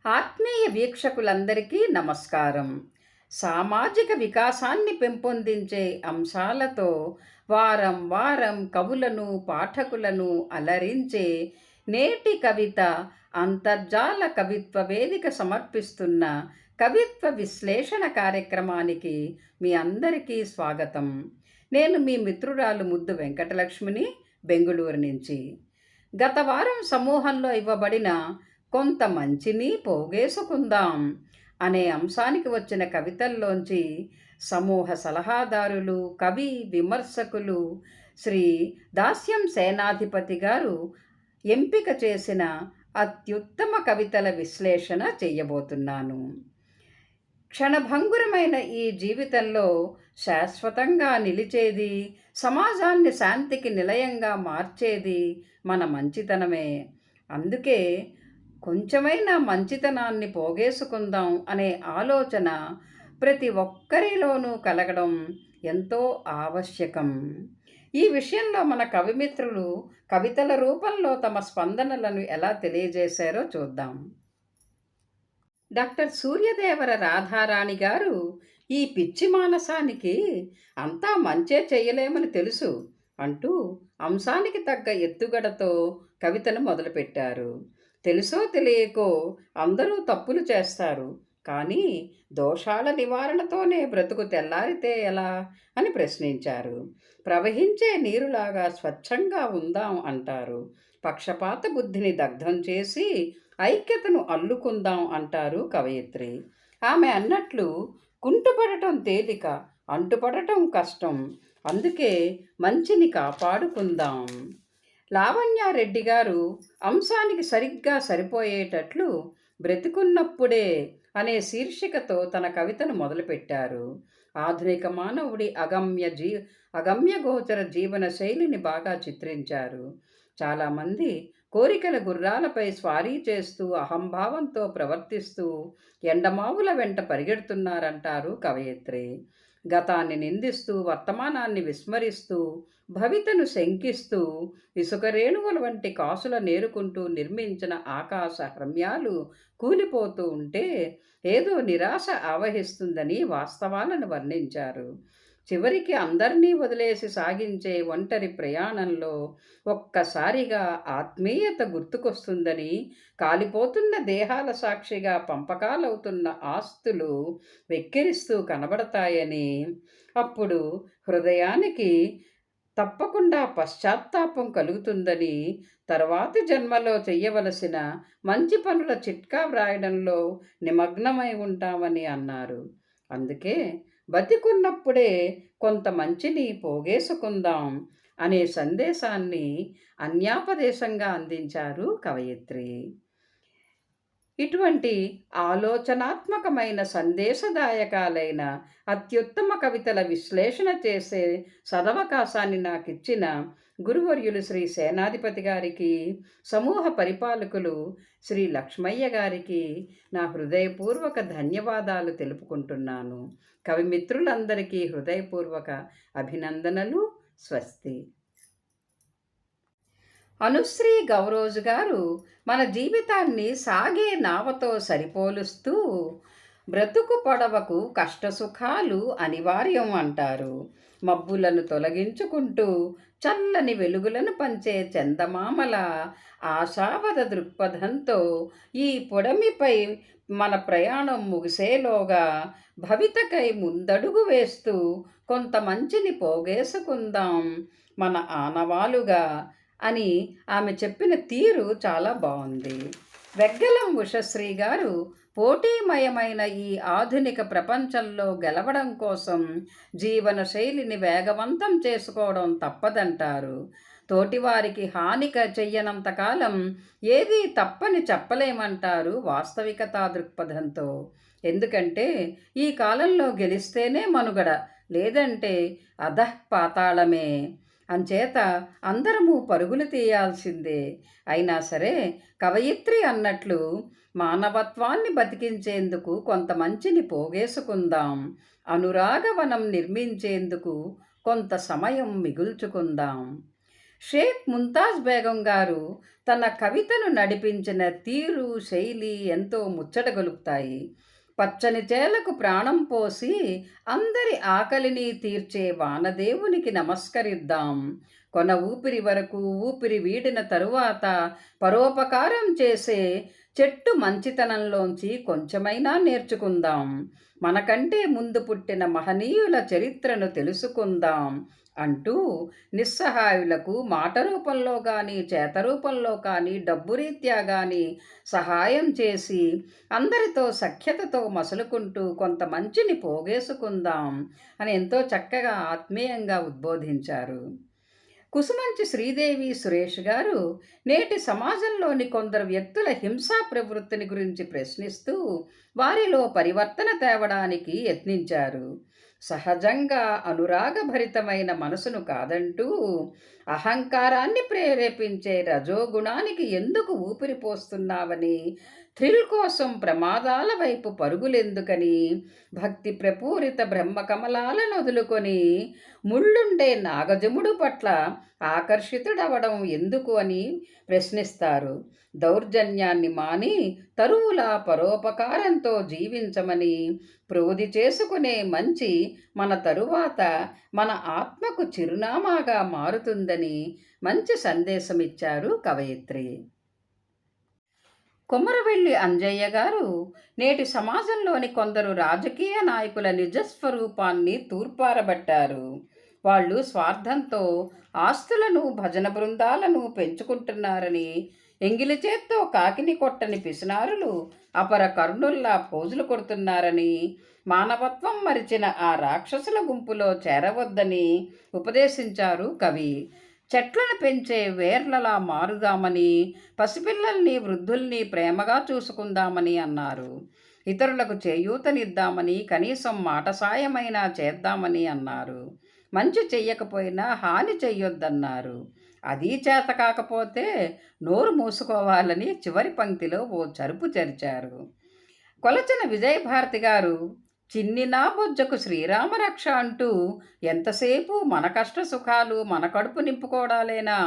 ఆత్మీయ వీక్షకులందరికీ నమస్కారం. సామాజిక వికాసాన్ని పెంపొందించే అంశాలతో వారం వారం కవులను, పాఠకులను అలరించే నేటి కవిత అంతర్జాల కవిత్వ వేదిక సమర్పిస్తున్న కవిత్వ విశ్లేషణ కార్యక్రమానికి మీ అందరికీ స్వాగతం. నేను మీ మిత్రురాలు ముద్దు వెంకటలక్ష్మిని, బెంగుళూరు నుంచి. గత వారం సమూహంలో ఇవ్వబడిన కొంత మంచిని పోగేసుకుందాం అనే అంశానికి వచ్చిన కవితల్లోంచి సమూహ సలహాదారులు, కవి, విమర్శకులు శ్రీ దాస్యం సేనాధిపతి గారు ఎంపిక చేసిన అత్యుత్తమ కవితల విశ్లేషణ చేయబోతున్నాను. క్షణభంగురమైన ఈ జీవితంలో శాశ్వతంగా నిలిచేది, సమాజాన్ని శాంతికి నిలయంగా మార్చేది మన మంచితనమే. అందుకే కొంచెమైనా మంచితనాన్ని పోగేసుకుందాం అనే ఆలోచన ప్రతి ఒక్కరిలోనూ కలగడం ఎంతో ఆవశ్యకం. ఈ విషయంలో మన కవిమిత్రులు కవితల రూపంలో తమ స్పందనలను ఎలా తెలియజేశారో చూద్దాం. డాక్టర్ సూర్యదేవర రాధారాణి గారు ఈ పిచ్చి మానసానికి అంతా మంచే చెయ్యలేమని తెలుసు అంటూ అంశానికి తగ్గ ఎత్తుగడతో కవితను మొదలుపెట్టారు. తెలుసో తెలియకో అందరూ తప్పులు చేస్తారు, కానీ దోషాల నివారణతోనే బ్రతుకు తెల్లారితే ఎలా అని ప్రశ్నించారు. ప్రవహించే నీరులాగా స్వచ్ఛంగా ఉందాం అంటారు. పక్షపాత బుద్ధిని దగ్ధం చేసి ఐక్యతను అల్లుకుందాం అంటారు కవయిత్రి. ఆమె అన్నట్లు కుంటుపడటం తేలిక, అంటుపడటం కష్టం. అందుకే మంచిని కాపాడుకుందాం. లావణ్యారెడ్డి గారు అంశానికి సరిగ్గా సరిపోయేటట్లు బ్రతికున్నప్పుడే అనే శీర్షికతో తన కవితను మొదలుపెట్టారు. ఆధునిక మానవుడి అగమ్యగోచర జీవన శైలిని బాగా చిత్రించారు. చాలామంది కోరికల గుర్రాలపై స్వారీ చేస్తూ అహంభావంతో ప్రవర్తిస్తూ ఎండమావుల వెంట పరిగెడుతున్నారంటారు కవయిత్రి. గతాన్ని నిందిస్తూ, వర్తమానాన్ని విస్మరిస్తూ, భవితను శంకిస్తూ, ఇసుక రేణువుల వంటి కాసుల నేరుకుంటూ నిర్మించిన ఆకాశ హర్మ్యాలు కూలిపోతూ ఉంటే ఏదో నిరాశ ఆవహిస్తుందని వాస్తవాలను వర్ణించారు. చివరికి అందరినీ వదిలేసి సాగించే ఒంటరి ప్రయాణంలో ఒక్కసారిగా ఆత్మీయత గుర్తుకొస్తుందని, కాలిపోతున్న దేహాల సాక్షిగా పంపకాలవుతున్న ఆస్తులు వెక్కిరిస్తూ కనబడతాయని, అప్పుడు హృదయానికి తప్పకుండా పశ్చాత్తాపం కలుగుతుందని, తర్వాతి జన్మలో చెయ్యవలసిన మంచి పనుల చిట్కా వ్రాయడంలో నిమగ్నమై ఉంటామని అన్నారు. అందుకే బతికున్నప్పుడే కొంత మంచిని పోగేసుకుందాం అనే సందేశాన్ని అన్యాపదేశంగా అందించారు కవయిత్రి. ఇటువంటి ఆలోచనాత్మకమైన, సందేశదాయకాలైన అత్యుత్తమ కవితల విశ్లేషణ చేసే సదవకాశాన్ని నాకిచ్చిన గురువర్యులు శ్రీ సేనాధిపతి గారికి, సమూహ పరిపాలకులు శ్రీ లక్ష్మయ్య గారికి నా హృదయపూర్వక ధన్యవాదాలు తెలుపుకుంటున్నాను. కవిమిత్రులందరికీ హృదయపూర్వక అభినందనలు. స్వస్తి. అనుశ్రీ గౌరోజు గారు మన జీవితాన్ని సాగే నావతో సరిపోలుస్తూ బ్రతుకు పొడవకు కష్టసుఖాలు అనివార్యం అంటారు. మబ్బులను తొలగించుకుంటూ చల్లని వెలుగులను పంచే చందమామల ఆశావద దృక్పథంతో ఈ పొడమిపై మన ప్రయాణం ముగిసేలోగా భవితకై ముందడుగు వేస్తూ కొంత మంచిని పోగేసుకుందాం మన ఆనవాలుగా అని ఆమె చెప్పిన తీరు చాలా బాగుంది. వెగ్గలం ఉషశ్రీ గారు పోటీమయమైన ఈ ఆధునిక ప్రపంచంలో గెలవడం కోసం జీవన శైలిని వేగవంతం చేసుకోవడం తప్పదంటారు. తోటివారికి హానిక చెయ్యనంతకాలం ఏదీ తప్పని చెప్పలేమంటారు వాస్తవికతా దృక్పథంతో. ఎందుకంటే ఈ కాలంలో గెలిస్తేనే మనుగడ, లేదంటే అధః పాతాళమే. అంచేత అందరము పరుగులు తీయాల్సిందే. అయినా సరే కవయిత్రి అన్నట్లు మానవత్వాన్ని బతికించేందుకు కొంత మంచిని పోగేసుకుందాం, అనురాగవనం నిర్మించేందుకు కొంత సమయం మిగుల్చుకుందాం. షేక్ ముంతాజ్ బేగం గారు తన కవితను నడిపించిన తీరు, శైలి ఎంతో ముచ్చటగొలుపుతాయి. పచ్చని చేలకు ప్రాణం పోసి అందరి ఆకలిని తీర్చే వానదేవునికి నమస్కరిద్దాం. కొన ఊపిరి వరకు ఊపిరి వీడిన తరువాత పరోపకారం చేసే చెట్టు మంచితనంలోంచి కొంచెమైనా నేర్చుకుందాం. మనకంటే ముందు పుట్టిన మహనీయుల చరిత్రను తెలుసుకుందాం అంటూ నిస్సహాయులకు మాట రూపంలో కానీ, చేత రూపంలో కానీ, డబ్బు రీత్యా కానీ సహాయం చేసి అందరితో సఖ్యతతో మసలుకుంటూ కొంత మంచిని పోగేసుకుందాం అని ఎంతో చక్కగా ఆత్మీయంగా ఉద్బోధించారు. కుసుమంచి శ్రీదేవి సురేష్ గారు నేటి సమాజంలోని కొందరు వ్యక్తుల హింసా ప్రవృత్తిని గురించి ప్రశ్నిస్తూ వారిలో పరివర్తన తేవడానికి యత్నించారు. సహజంగా అనురాగభరితమైన మనసును కాదంటూ అహంకారాన్ని ప్రేరేపించే రజోగుణానికి ఎందుకు ఊపిరి పోస్తున్నావని, థ్రిల్ కోసం ప్రమాదాల వైపు పరుగులెందుకని, భక్తి ప్రపూరిత బ్రహ్మకమలాలను వదులుకొని ముళ్ళుండే నాగజముడు పట్ల ఆకర్షితుడవడం ఎందుకు అని ప్రశ్నిస్తారు. దౌర్జన్యాన్ని మాని తరువులా పరోపకారంతో జీవించమని, ప్రోది చేసుకునే మంచి మన తరువాత మన ఆత్మకు చిరునామాగా మారుతుందని మంచి సందేశమిచ్చారు కవయిత్రి. కొమరవెల్లి అంజయ్య గారు నేటి సమాజంలోని కొందరు రాజకీయ నాయకుల నిజస్వరూపాన్ని తూర్పారబట్టారు. వాళ్ళు స్వార్థంతో ఆస్తులను, భజన బృందాలను పెంచుకుంటున్నారని, ఎంగిలి చేత్తో కాకిని కొట్టని పిసినారులు అపర కర్ణుల్లా పోజులు కొడుతున్నారని, మానవత్వం మరిచిన ఆ రాక్షసుల గుంపులో చేరవద్దని ఉపదేశించారు కవి. చెట్లను పెంచే వేర్లలా మారుదామని, పసిపిల్లల్ని, వృద్ధుల్ని ప్రేమగా చూసుకుందామని అన్నారు. ఇతరులకు చేయూతనిద్దామని, కనీసం మాట సాయమైనా చేద్దామని అన్నారు. మంచి చెయ్యకపోయినా హాని చెయ్యొద్దన్నారు. అదీ చేత కాకపోతే నోరు మూసుకోవాలని చివరి పంక్తిలో ఓ చరుపు చరిచారు. కొలచిన విజయభారతి గారు చిన్ని నా బొజ్జకు శ్రీరామరక్ష అంటూ ఎంతసేపు మన కష్ట సుఖాలు మన కడుపు నింపుకోవడాలేనా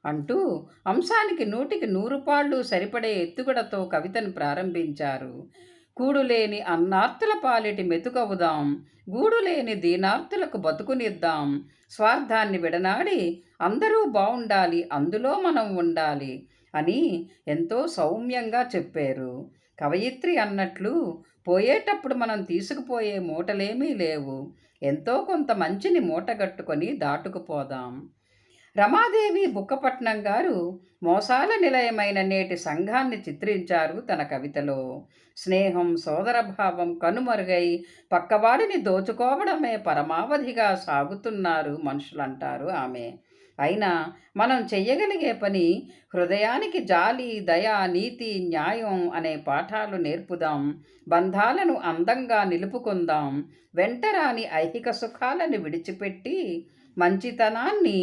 అంటూ అంశానికి 100కి 100 పాళ్ళు సరిపడే ఎత్తుగడతో కవితను ప్రారంభించారు. కూడులేని అన్నార్తుల పాలిటి మెతుకవుదాం, గూడులేని దీనార్తులకు బతుకునిద్దాం, స్వార్థాన్ని విడనాడి అందరూ బావుండాలి, అందులో మనం ఉండాలి అని ఎంతో సౌమ్యంగా చెప్పారు. కవయిత్రి అన్నట్లు పోయేటప్పుడు మనం తీసుకుపోయే మూటలేమీ లేవు, ఎంతో కొంత మంచిని మూటగట్టుకొని దాటుకుపోదాం. రమాదేవి బుక్కపట్నం గారు మోసాల నిలయమైన నేటి సంఘాన్ని చిత్రించారు తన కవితలో. స్నేహం, సోదరభావం కనుమరుగై పక్కవాడిని దోచుకోవడమే పరమావధిగా సాగుతున్నారు మనుషులంటారు ఆమె. అయినా మనం చెయ్యగలిగే పని హృదయానికి జాలి, దయ, నీతి, న్యాయం అనే పాఠాలు నేర్పుదాం. బంధాలను అందంగా నిలుపుకుందాం. వెంటరాని ఐహిక సుఖాలను విడిచిపెట్టి మంచితనాన్ని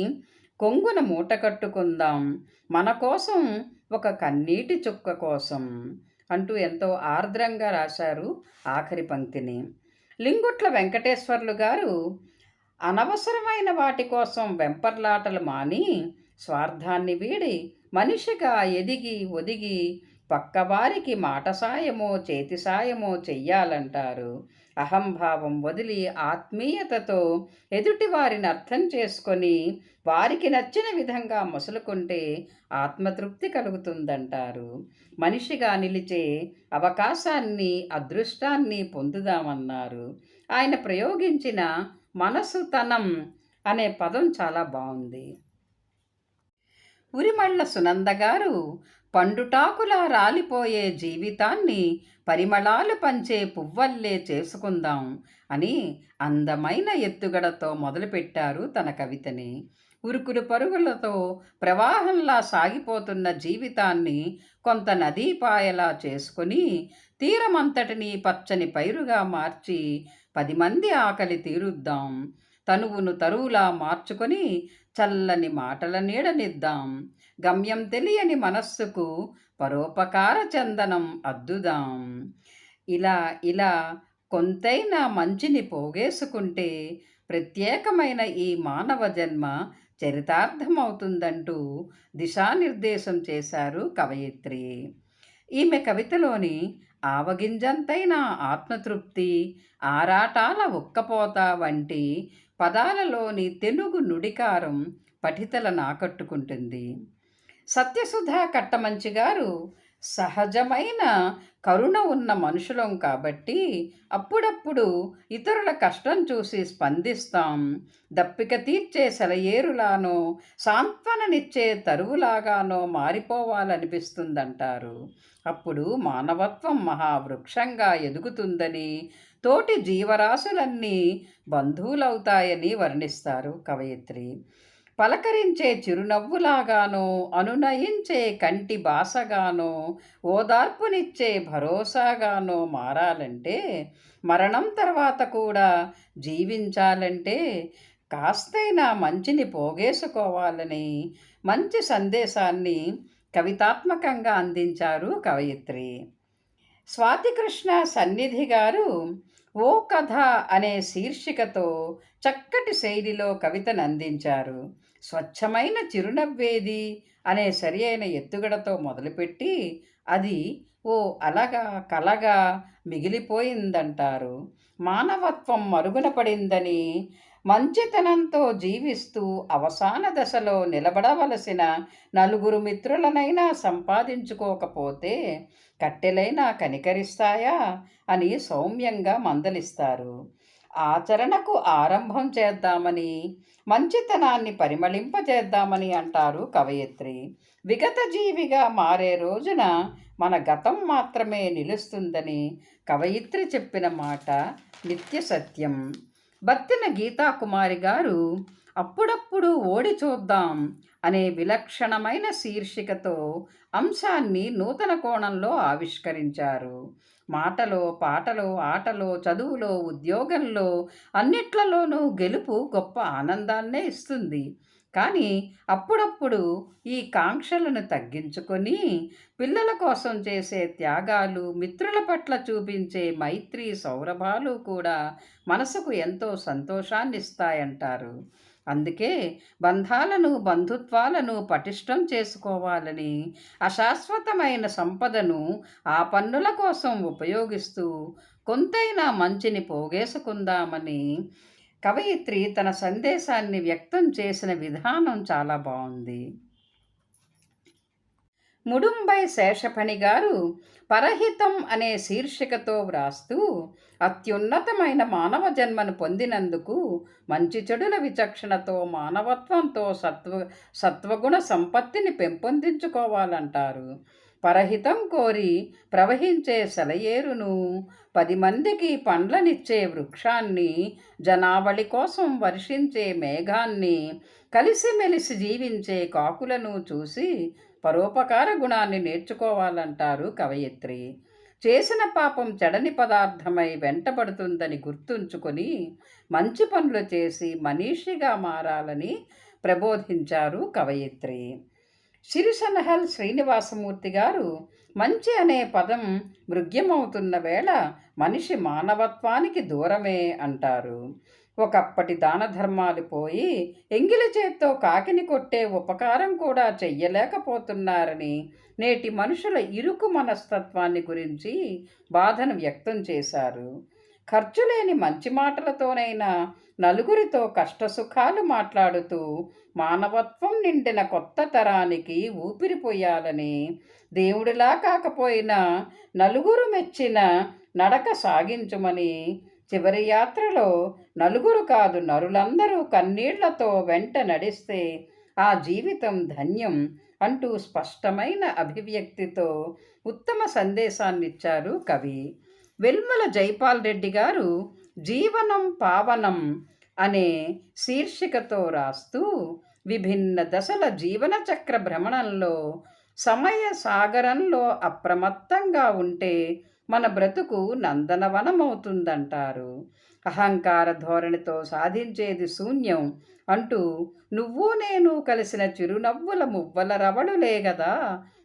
కొంగున మూటకట్టుకుందాం, మన కోసం ఒక కన్నీటి చుక్క కోసం అంటూ ఎంతో ఆర్ద్రంగా రాశారు ఆఖరి పంక్తిని. లింగుట్ల వెంకటేశ్వర్లు గారు అనవసరమైన వాటి కోసం వెంపర్లాటలు మాని, స్వార్థాన్ని వీడి మనిషిగా ఎదిగి ఒదిగి పక్కవారికి మాట సాయమో చేతి సాయమో చెయ్యాలంటారు. అహంభావం వదిలి ఆత్మీయతతో ఎదుటివారిని అర్థం చేసుకొని వారికి నచ్చిన విధంగా మసులుకుంటే ఆత్మతృప్తి కలుగుతుందంటారు. మనిషిగా నిలిచే అవకాశాన్ని, అదృష్టాన్ని పొందుదామన్నారు. ఆయన ప్రయోగించిన మనసుతనం అనే పదం చాలా బాగుంది. ఉరిమళ్ళ సునంద గారు పండుటాకులా రాలిపోయే జీవితాన్ని పరిమళాలు పంచే పువ్వల్లే చేసుకుందాం అని అందమైన ఎత్తుగడతో మొదలుపెట్టారు తన కవితని. ఉరుకులు పరుగులతో ప్రవాహంలా సాగిపోతున్న జీవితాన్ని కొంత నదీపాయలా చేసుకుని తీరమంతటిని పచ్చని పైరుగా మార్చి 10 మంది ఆకలి తీరుద్దాం. తనువును తరువులా మార్చుకొని చల్లని మాటల నీడనిద్దాం. గమ్యం తెలియని మనస్సుకు పరోపకార చందనం అద్దుదాం. ఇలా ఇలా కొంతైనా మంచిని పోగేసుకుంటే ప్రత్యేకమైన ఈ మానవ జన్మ చరితార్థమవుతుందంటూ దిశానిర్దేశం చేశారు కవయిత్రి. ఈమె కవితలోని ఆవగింజంతైన ఆత్మతృప్తి, ఆరాటాల ఉక్కపోత వంటి పదాలలోని తెలుగు నుడికారం పఠితలను ఆకట్టుకుంటుంది. సత్యసుధా కట్టమంచి గారు సహజమైన కరుణ ఉన్న మనుషులం కాబట్టి అప్పుడప్పుడు ఇతరుల కష్టం చూసి స్పందిస్తాం. దప్పిక తీర్చే సెలయేరులానో సాంత్వననిచ్చే తరువులాగానో మారిపోవాలనిపిస్తుందంటారు. అప్పుడు మానవత్వం మహావృక్షంగా ఎదుగుతుందని, తోటి జీవరాశులన్నీ బంధువులవుతాయని వర్ణిస్తారు కవయిత్రి. పలకరించే చిరునవ్వులాగానో, అనునయించే కంటి బాసగానో, ఓదార్పునిచ్చే భరోసాగానో మారాలంటే, మరణం తర్వాత కూడా జీవించాలంటే కాస్తైనా మంచిని పోగేసుకోవాలని మంచి సందేశాన్ని కవితాత్మకంగా అందించారు కవయిత్రి. స్వాతికృష్ణ సన్నిధి గారు ఓ కథ అనే శీర్షికతో చక్కటి శైలిలో కవితను అందించారు. స్వచ్ఛమైన చిరునవ్వేది అనే సరి అయిన ఎత్తుగడతో మొదలుపెట్టి అది ఓ అలగా కలగా మిగిలిపోయిందంటారు. మానవత్వం మరుగున పడిందని, మంచితనంతో జీవిస్తూ అవసాన దశలో నిలబడవలసిన నలుగురు మిత్రులనైనా సంపాదించుకోకపోతే కట్టెలైనా కనికరిస్తాయా అని సౌమ్యంగా మందలిస్తారు. ఆచరణకు ఆరంభం చేద్దామని, మంచితనాన్ని పరిమళింపజేద్దామని అంటారు కవయిత్రి. విగత జీవిగా మారే రోజున మన గతం మాత్రమే నిలుస్తుందని కవయిత్రి చెప్పిన మాట నిత్య సత్యం. బత్తిన గీతాకుమారి గారు అప్పుడప్పుడు ఓడి చూద్దాం అనే విలక్షణమైన శీర్షికతో అంశాన్ని నూతన కోణంలో ఆవిష్కరించారు. మాటలో, పాటలో, ఆటలో, చదువులో, ఉద్యోగంలో అన్నిట్లలోనూ గెలుపు గొప్ప ఆనందాన్నే ఇస్తుంది. కానీ అప్పుడప్పుడు ఈ కాంక్షలను తగ్గించుకొని పిల్లల కోసం చేసే త్యాగాలు, మిత్రుల పట్ల చూపించే మైత్రి సౌరభాలు కూడా మనసుకు ఎంతో సంతోషాన్నిస్తాయంటారు. అందుకే బంధాలను, బంధుత్వాలను పటిష్టం చేసుకోవాలని, అశాశ్వతమైన సంపదను ఆ పన్నుల కోసం ఉపయోగిస్తూ కొంతైనా మంచిని పోగేసుకుందామని కవయిత్రి తన సందేశాన్ని వ్యక్తం చేసిన విధానం చాలా బాగుంది. ముడుంబై శేషఫణి గారు పరహితం అనే శీర్షికతో వ్రాస్తూ అత్యున్నతమైన మానవ జన్మను పొందినందుకు మంచి చెడుల విచక్షణతో, మానవత్వంతో సత్వగుణ సంపత్తిని పెంపొందించుకోవాలంటారు. పరహితం కోరి ప్రవహించే సెలయేరును, 10 మందికి పండ్లనిచ్చే వృక్షాన్ని, జనావళి కోసం వర్షించే మేఘాన్ని, కలిసిమెలిసి జీవించే కాకులను చూసి పరోపకార గుణాన్ని నేర్చుకోవాలంటారు కవయిత్రి. చేసిన పాపం చెడని పదార్థమై వెంటబడుతుందని గుర్తుంచుకొని మంచి పనులు చేసి మనీషిగా మారాలని ప్రబోధించారు కవయిత్రి. సిరిసనహల్ శ్రీనివాసమూర్తి గారు మంచి అనే పదం మృగ్యమవుతున్న వేళ మనిషి మానవత్వానికి దూరమే అంటారు. ఒకప్పటి దాన ధర్మాలు పోయి ఎంగిలి చేత్తో కాకిని కొట్టే ఉపకారం కూడా చెయ్యలేకపోతున్నారని, నేటి మనుషుల ఇరుకు మనస్తత్వాన్ని గురించి బాధను వ్యక్తం చేశారు. ఖర్చు లేని మంచి మాటలతోనైనా నలుగురితో కష్టసుఖాలు మాట్లాడుతూ మానవత్వం నిండిన కొత్త తరానికి ఊపిరిపోయాలని, దేవుడిలా కాకపోయినా నలుగురు మెచ్చిన నడక సాగించుమని, చివరి యాత్రలో నలుగురు కాదు నరులందరూ కన్నీళ్లతో వెంట నడిస్తే ఆ జీవితం ధన్యం అంటూ స్పష్టమైన అభివ్యక్తితో ఉత్తమ సందేశాన్నిచ్చారు కవి. వెల్మల జైపాల్ రెడ్డి గారు జీవనం పావనం అనే శీర్షికతో రాస్తూ విభిన్న దశల జీవన చక్ర భ్రమణంలో, సమయ సాగరంలో అప్రమత్తంగా ఉంటే మన బ్రతుకు నందనవనమవుతుందంటారు. అహంకార ధోరణితో సాధించేది శూన్యం అంటూ నువ్వు నేను కలిసిన చిరునవ్వుల మువ్వల రవళులే గదా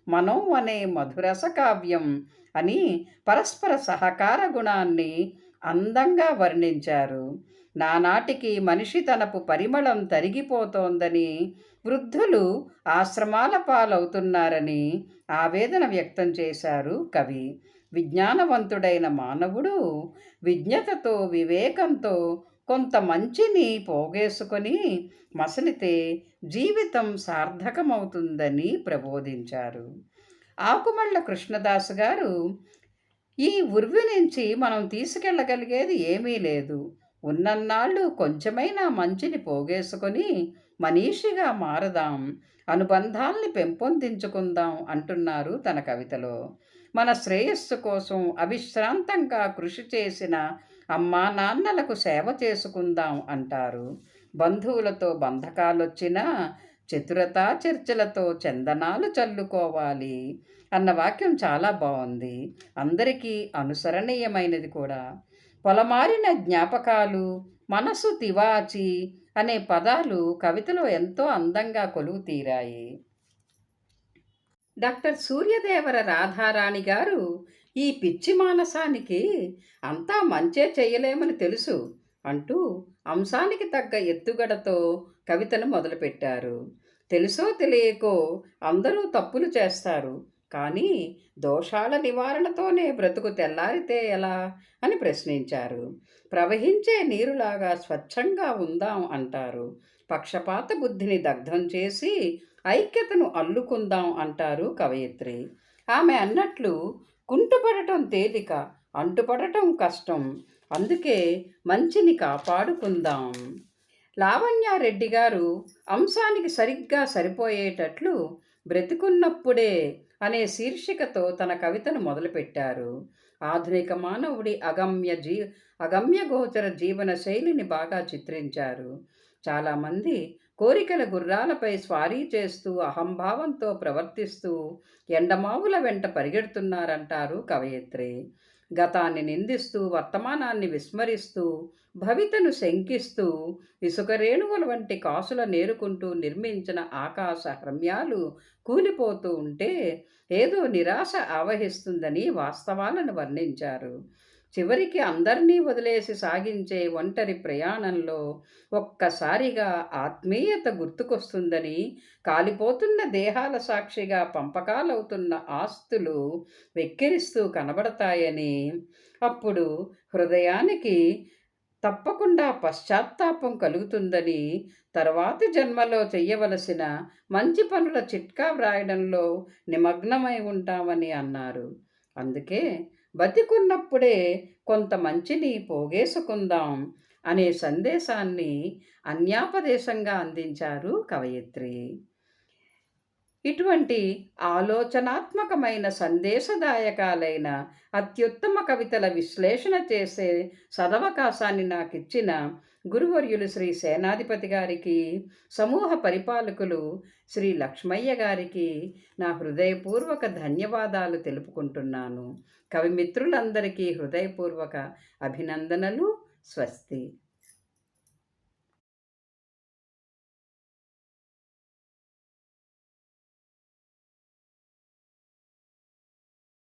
మనం అనే మధురస కావ్యం అని పరస్పర సహకార గుణాన్ని అందంగా వర్ణించారు. నానాటికి మనిషి తనపు పరిమళం తరిగిపోతోందని, వృద్ధులు ఆశ్రమాల పాలవుతున్నారని ఆవేదన వ్యక్తం చేశారు కవి. విజ్ఞానవంతుడైన మానవుడు విజ్ఞతతో, వివేకంతో కొంత మంచిని పోగేసుకొని మసలితే జీవితం సార్థకమవుతుందని ప్రబోధించారు. ఆకుమళ్ళ కృష్ణదాసు గారు, ఈ ఉర్వి నుంచి మనం తీసుకెళ్ళగలిగేది ఏమీ లేదు. ఉన్నన్నాళ్ళు కొంచెమైనా మంచిని పోగేసుకొని మనీషిగా మారదాం, అనుబంధాల్ని పెంపొందించుకుందాం అంటున్నారు తన కవితలో. మన శ్రేయస్సు కోసం అవిశ్రాంతంగా కృషి చేసిన అమ్మా నాన్నలకు సేవ చేసుకుందాం అంటారు. బంధువులతో బంధకాలొచ్చినా చతురతా చర్చలతో చందనాలు చల్లుకోవాలి అన్న వాక్యం చాలా బాగుంది. అందరికీ అనుసరణీయమైనది కూడా. పొలమారిన జ్ఞాపకాలు, మనసు తివాచి అనే పదాలు కవితలో ఎంతో అందంగా కొలువు తీరాయి. డాక్టర్ సూర్యదేవర రాధారాణి గారు ఈ పిచ్చి మానసానికి అంతా మంచే చెయ్యలేమని తెలుసు అంటూ అంశానికి తగ్గ ఎత్తుగడతో కవితను మొదలుపెట్టారు. తెలుసో తెలియకో అందరూ తప్పులు చేస్తారు, కానీ దోషాల నివారణతోనే బ్రతుకు తెల్లారితే ఎలా అని ప్రశ్నించారు. ప్రవహించే నీరులాగా స్వచ్ఛంగా ఉందాం అంటారు. పక్షపాత బుద్ధిని దగ్ధం చేసి ఐక్యతను అల్లుకుందాం అంటారు కవయిత్రి. ఆమె అన్నట్లు కుంటుపడటం తేలిక, అంటుపడటం కష్టం. అందుకే మంచిని కాపాడుకుందాం. లావణ్యారెడ్డి గారు అంశానికి సరిగ్గా సరిపోయేటట్లు బ్రతికున్నప్పుడే అనే శీర్షికతో తన కవితను మొదలుపెట్టారు. ఆధునిక మానవుడి అగమ్యగోచర జీవన శైలిని బాగా చిత్రించారు. చాలామంది కోరికల గుర్రాలపై స్వారీ చేస్తూ అహంభావంతో ప్రవర్తిస్తూ ఎండమావుల వెంట పరిగెడుతున్నారంటారు కవయిత్రి. గతాన్ని నిందిస్తూ, వర్తమానాన్ని విస్మరిస్తూ, భవితను శంకిస్తూ, ఇసుక రేణువుల వంటి కాసుల నేరుకుంటూ నిర్మించిన ఆకాశ హర్మ్యాలు కూలిపోతూ ఉంటే ఏదో నిరాశ ఆవహిస్తుందని వాస్తవాలను వర్ణించారు. చివరికి అందరినీ వదిలేసి సాగించే ఒంటరి ప్రయాణంలో ఒక్కసారిగా ఆత్మీయత గుర్తుకొస్తుందని, కాలిపోతున్న దేహాల సాక్షిగా పంపకాలవుతున్న ఆస్తులు వెక్కిరిస్తూ కనబడతాయని, అప్పుడు హృదయానికి తప్పకుండా పశ్చాత్తాపం కలుగుతుందని, తర్వాతి జన్మలో చెయ్యవలసిన మంచి పనుల చిట్కా వ్రాయడంలో నిమగ్నమై ఉంటామని అన్నారు. అందుకే బతికున్నప్పుడే కొంత మంచిని పోగేసుకుందాం అనే సందేశాన్ని అన్యాపదేశంగా అందించారు కవయిత్రి. ఇటువంటి ఆలోచనాత్మకమైన, సందేశదాయకాలైన అత్యుత్తమ కవితల విశ్లేషణ చేసే సదవకాశాన్ని నాకిచ్చిన గురువర్యులు శ్రీ సేనాధిపతి గారికి, సమూహ పరిపాలకులు శ్రీ లక్ష్మయ్య గారికి నా హృదయపూర్వక ధన్యవాదాలు తెలుపుకుంటున్నాను. కవిమిత్రులందరికీ హృదయపూర్వక అభినందనలు. స్వస్తి.